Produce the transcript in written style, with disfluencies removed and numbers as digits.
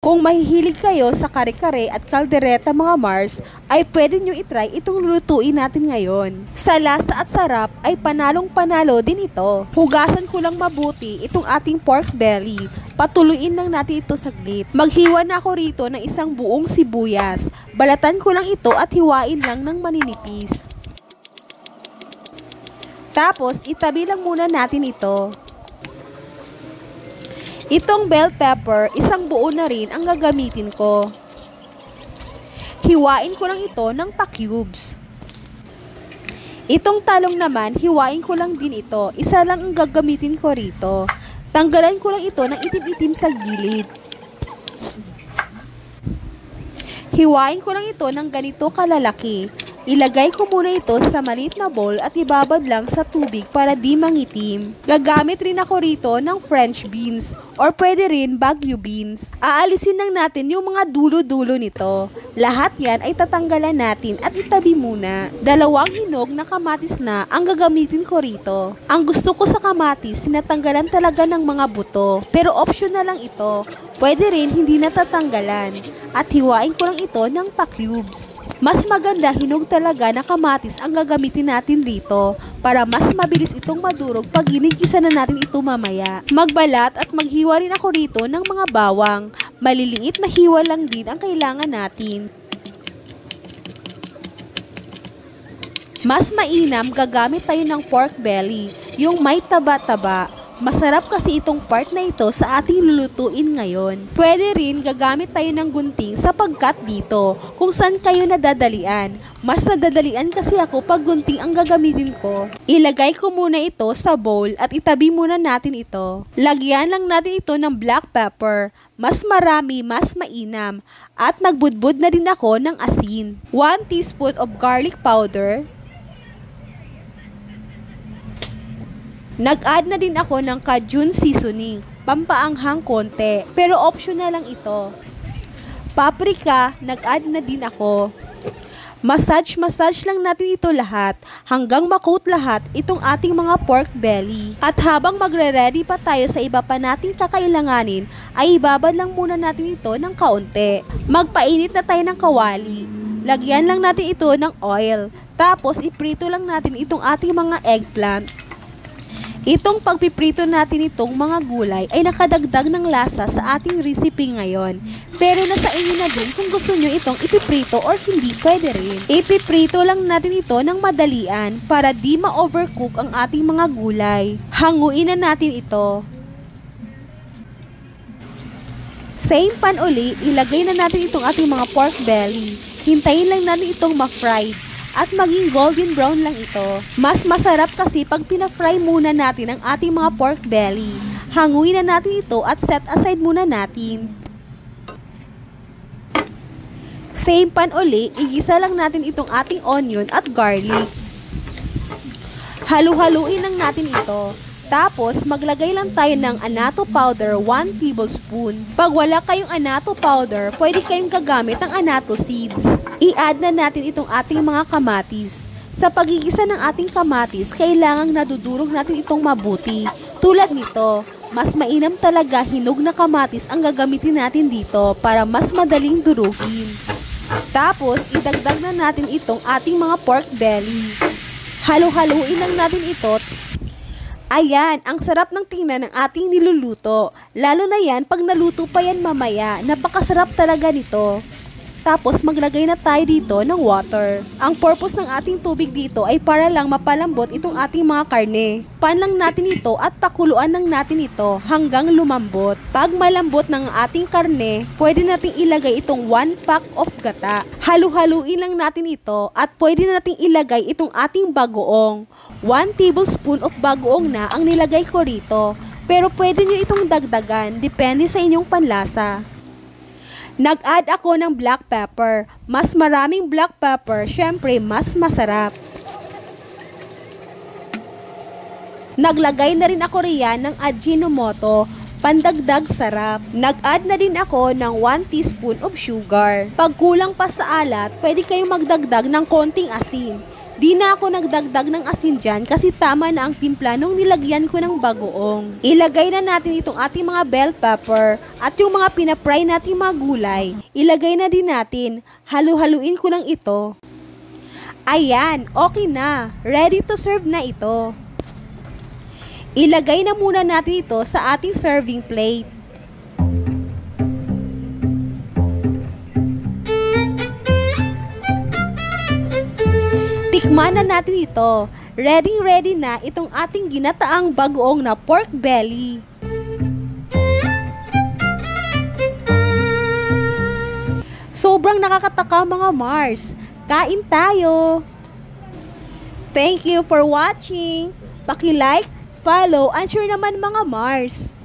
Kung mahihilig kayo sa kare-kare at kaldereta mga Mars, ay pwede nyo itry itong lulutuin natin ngayon. Sa lasa at sarap ay panalong-panalo din ito. Hugasan ko lang mabuti itong ating pork belly. Patuluin lang natin ito saglit. Maghiwa na ako rito ng isang buong sibuyas. Balatan ko lang ito at hiwain lang ng maninipis. Tapos itabi lang muna natin ito. Itong bell pepper, isang buo na rin ang gagamitin ko. Hiwain ko lang ito ng pa-cubes. Itong talong naman, hiwain ko lang din ito. Isa lang ang gagamitin ko rito. Tanggalan ko lang ito ng itim-itim sa gilid. Hiwain ko lang ito ng ganito kalalaki. Ilagay ko muna ito sa maliit na bowl at ibabad lang sa tubig para di mangitim. Gagamit rin ako rito ng French beans or pwede rin Baguio beans. Aalisin lang natin yung mga dulo-dulo nito. Lahat yan ay tatanggalan natin at itabi muna. 2 hinog na kamatis na ang gagamitin ko rito. Ang gusto ko sa kamatis, sinatanggalan talaga ng mga buto. Pero optional lang ito. Pwede rin hindi natatanggalan. At hiwain ko lang ito ng pa-cubes. Mas maganda hinog talaga na kamatis ang gagamitin natin rito para mas mabilis itong madurog pag ginigisa na natin ito mamaya. Magbalat at maghiwa rin ako rito ng mga bawang. Maliliit na hiwa lang din ang kailangan natin. Mas mainam gagamit tayo ng pork belly, yung may taba-taba. Masarap kasi itong part na ito sa ating lulutuin ngayon. Pwede rin gagamit tayo ng gunting sa pagkat dito kung saan kayo nadadalian. Mas nadadalian kasi ako pag gunting ang gagamitin ko. Ilagay ko muna ito sa bowl at itabi muna natin ito. Lagyan lang natin ito ng black pepper. Mas marami, mas mainam. At nagbudbud na din ako ng asin. 1 teaspoon of garlic powder. Nag-add na din ako ng Cajun seasoning, pampaanghang konti, pero optional lang ito. Paprika, nag-add na din ako. Massage lang natin ito lahat hanggang makoat lahat itong ating mga pork belly. At habang magre-ready pa tayo sa iba pa nating kakailanganin, ay ibabad lang muna natin ito ng kaunti. Magpainit na tayo ng kawali. Lagyan lang natin ito ng oil. Tapos iprito lang natin itong ating mga eggplant. Itong pagpiprito natin itong mga gulay ay nakadagdag ng lasa sa ating recipe ngayon. Pero nasa inyo na din kung gusto nyo itong ipiprito or hindi, pwede rin. Ipiprito lang natin ito ng madalian para di ma-overcook ang ating mga gulay. Hanguin na natin ito. Same pan uli, ilagay na natin itong ating mga pork belly. Hintayin lang natin itong ma-fried. At maging golden brown lang ito. Mas masarap kasi pag pina-fry muna natin ang ating mga pork belly. Hanguin na natin ito at set aside muna natin. Same pan uli, igisa lang natin itong ating onion at garlic. Halu-haluin lang natin ito. Tapos, maglagay lang tayo ng annatto powder 1 tablespoon. Pag wala kayong annatto powder, pwede kayong gagamit ng annatto seeds. I-add na natin itong ating mga kamatis. Sa pagigisa ng ating kamatis, kailangang nadudurog natin itong mabuti. Tulad nito, mas mainam talaga hinog na kamatis ang gagamitin natin dito para mas madaling durugin. Tapos, idagdag na natin itong ating mga pork belly. Halu-haluin lang natin ito. Ayan, ang sarap ng tingnan ng ating niluluto. Lalo na yan pag naluto pa yan mamaya. Napakasarap talaga nito. Tapos maglagay na tayo dito ng water. Ang purpose ng ating tubig dito ay para lang mapalambot itong ating mga karne. Pan lang natin ito at pakuluan lang natin ito hanggang lumambot. Pag malambot ng ating karne, pwede nating ilagay itong 1 pack of gata. Halu-haluin lang natin ito at pwede nating ilagay itong ating bagoong. 1 tablespoon of bagoong na ang nilagay ko rito. Pero pwede nyo itong dagdagan, depende sa inyong panlasa. Nag-add ako ng black pepper. Mas maraming black pepper, syempre mas masarap. Naglagay na rin ako riyan ng Ajinomoto, pandagdag sarap. Nag-add na din ako ng 1 teaspoon of sugar. Pag kulang pa sa alat, pwede kayong magdagdag ng konting asin. Di na ako nagdagdag ng asin dyan kasi tama na ang timpla nung nilagyan ko ng bagoong. Ilagay na natin itong ating mga bell pepper at yung mga pinapry nating mga gulay. Ilagay na din natin. Halu-haluin ko lang ito. Ayan, okay na. Ready to serve na ito. Ilagay na muna natin ito sa ating serving plate. Tikman na natin ito. Ready na itong ating ginataang bagoong na pork belly. Sobrang nakakataka mga Mars. Kain tayo! Thank you for watching. Paki-like, follow, and share naman mga Mars.